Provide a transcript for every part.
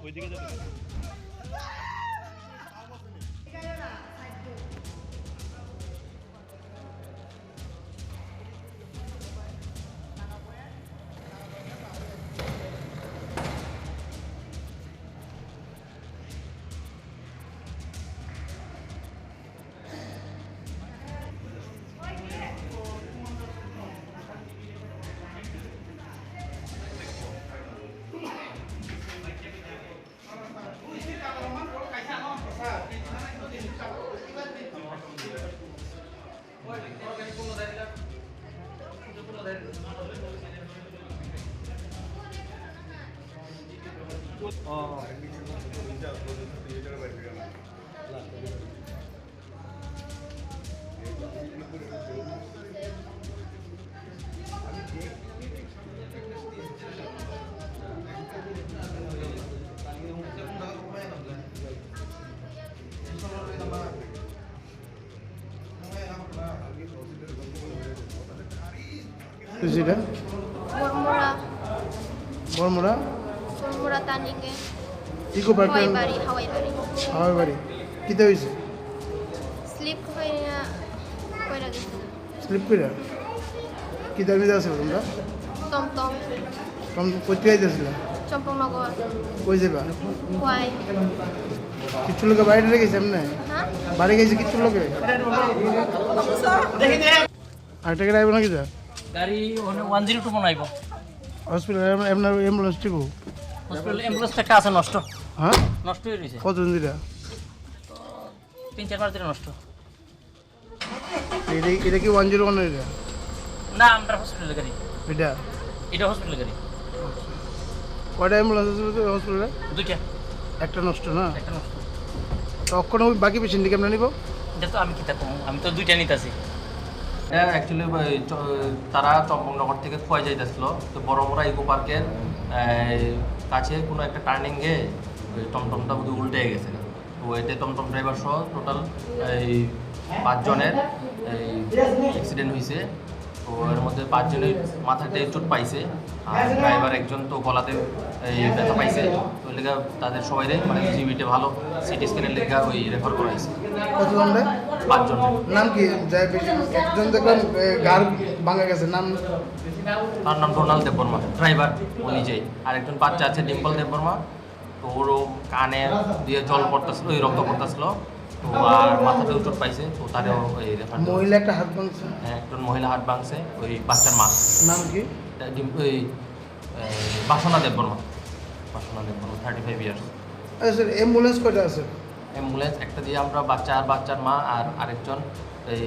ওইদিকে যেতে Presida? Bormura. Bormura? Bormura Taninge. Iko Hawaii Park. Bari, Hawaii Bari. Hawaii Bari. Kita হইছে? Sleep কইরা কইরা গেছে। স্লিপ কইরা? কিতার ভিতরে আছে তোমরা? টমটম, কম কইতে আইতেছিল? চম্পকনগর, কই যাবা? হোয়াই। কিছু লোকে বাইরে রেখেছে এমনি? হ্যাঁ? বাড়ি গেছে কিছু লোকে? আরেকটা গাড়ি আইব নাকি যা? গাড়ি 102 মনে আইব। হসপিটাল এমনি অ্যাম্বুলেন্স টিপু? হসপিটাল অ্যাম্বুলেন্সটা একটা আছে নষ্ট। হ্যাঁ? নষ্ট হয়ে রয়েছে। কতজন দিলা? 3-4 মাস ধরে নষ্ট। এটা কি 101 এটা? না আমরা হসপিটালের গাড়ি। এটা? এটা হসপিটালের গাড়ি। কয়টা অ্যাম্বুলেন্স আছে হসপিটালে? দুইটা। একটা নষ্ট না? একটা নষ্ট। তখন ওই বাকি পেশেন্টকে আমরা নিব? এটা তো আমি কি তা কম, আমি তো দুইটা নিতেছি। হ্যাঁ অ্যাকচুয়ালি তারা চম্পকনগর থেকে খোয়াই যাইতেছিল তো বড়মোড়া ইকো পার্কের কাছে কোনো একটা টার্নিংয়ে ওই টমটমটা বুধ উল্টে গেছে। তো এতে টমটম ড্রাইভার সহ টোটাল এই 5 জনের এই অ্যাক্সিডেন্ট হয়েছে। তো এর মধ্যে 5 জনের মাথাতে চোট পাইছে আর ড্রাইভার একজন তো গলাতে এই ব্যথা পাইছে। তো লেগা তাদের সবাই মানে জিবিতে ভালো সিটি স্ক্যানের লেগা ওই রেফার করা হয়েছে। কতজন রে? 5 জন। নাম কি? যায় একজন দেখলাম গার ভাঙা গেছে, নাম? তার নাম ডোনাল্ড দেববর্মা, ড্রাইভার ও নিজেই। আর একজন বাচ্চা আছে ডিম্পল দেববর্মা, তো ওরও কানে দিয়ে জল পড়তেছিল, ওই রক্ত পড়তেছিল। তো আর মাথাতেও চোট পাইছে, তো তারও ওই রেফার। মহিলা একটা হাত ভাঙছে? হ্যাঁ একজন মহিলা হাত ভাঙছে, ওই বাচ্চার মা। নাম কি? ওই বাসনা দেববর্মা, বাসনা দেববর্মা 35 ইয়ার্স। আচ্ছা স্যার, অ্যাম্বুলেন্স কয়টা আছে? অ্যাম্বুলেন্স একটা দিয়ে আমরা বাচ্চার মা আর আরেকজন এই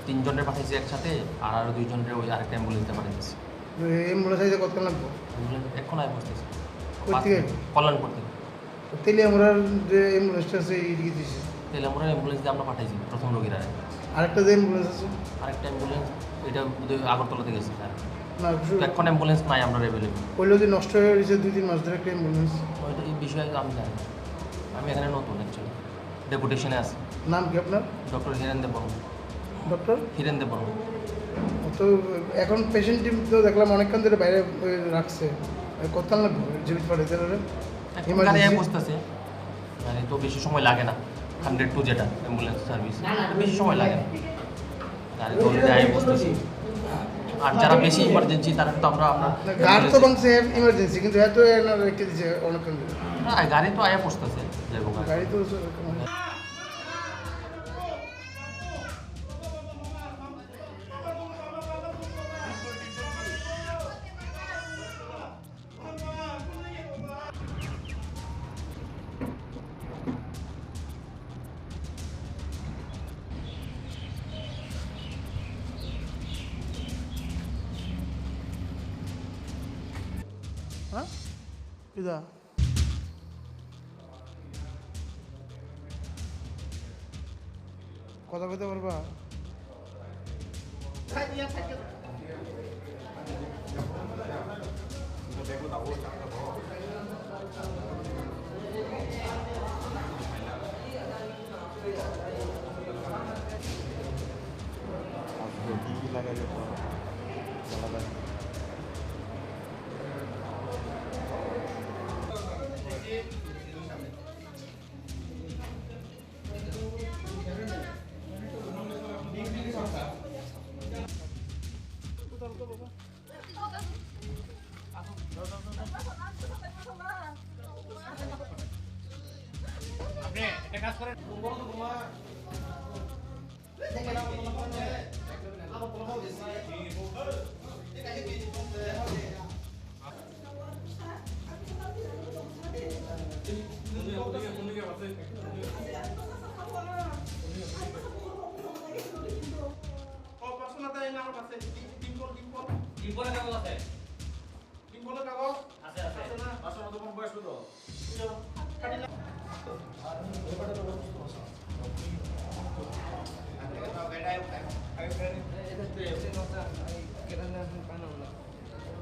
3 জনের পাঠাইছি একসাথে, আর আরও 2 জনের ওই আরেকটা অ্যাম্বুলেন্সে পাঠাইছি। অ্যাম্বুলেন্স আইতে কত লাগবে? অ্যাম্বুলেন্স এখন আয় বসতেছি কই থেকে? কল্যাণপুর থেকে। তেলে আমরা যে অ্যাম্বুলেন্সটা আছে এইদিকে দিয়েছি, তেলামুড়ার অ্যাম্বুলেন্স দিয়ে আমরা পাঠাইছি প্রথম রোগীরা। আরেকটা যে অ্যাম্বুলেন্স আছে? আরেকটা অ্যাম্বুলেন্স এটা বোধহয় আগরতলা থেকে গেছে স্যার। না, তো এখন অ্যাম্বুলেন্স নাই আমরা অ্যাভেলেবল। কইলো যে নষ্ট হয়ে গেছে 2-3 মাস ধরে একটা অ্যাম্বুলেন্স। ওইটা এই বিষয়ে আমি জানি না, আমি এখানে নতুন অ্যাকচুয়ালি, ডেপুটেশনে আছি। নাম কি আপনার? ডক্টর হিরেন দেববর্মা। ডক্টর হিরেন দেববর্মা। তো এখন পেশেন্ট টিম তো দেখলাম অনেকক্ষণ ধরে বাইরে রাখছে, কত লাগবে জীবিত পাঠাইতে হলে? এখন গাড়ি আয় বসতেছে, মানে তো বেশি সময় লাগে না। 102 যেটা অ্যাম্বুলেন্স সার্ভিস, বেশি সময় লাগে না, গাড়ি তো অলরেডি আয় বসতেছি। আর যারা বেশি ইমার্জেন্সি তারা তো আমরা গাড়ি তো ভাঙছে ইমার্জেন্সি, কিন্তু এত রেখে দিচ্ছে অনেকক্ষণ ধরে। গাড়ি তো আয় বসতেছে গাড়ি তো হ্যাঁ কিদা কথা কইতে পারবা? লাগাইলে আপনি একটা কাজ করেন Paso na tayo na ako kasi. Timpol. কি করে কাগজ আছে Timpol na ako.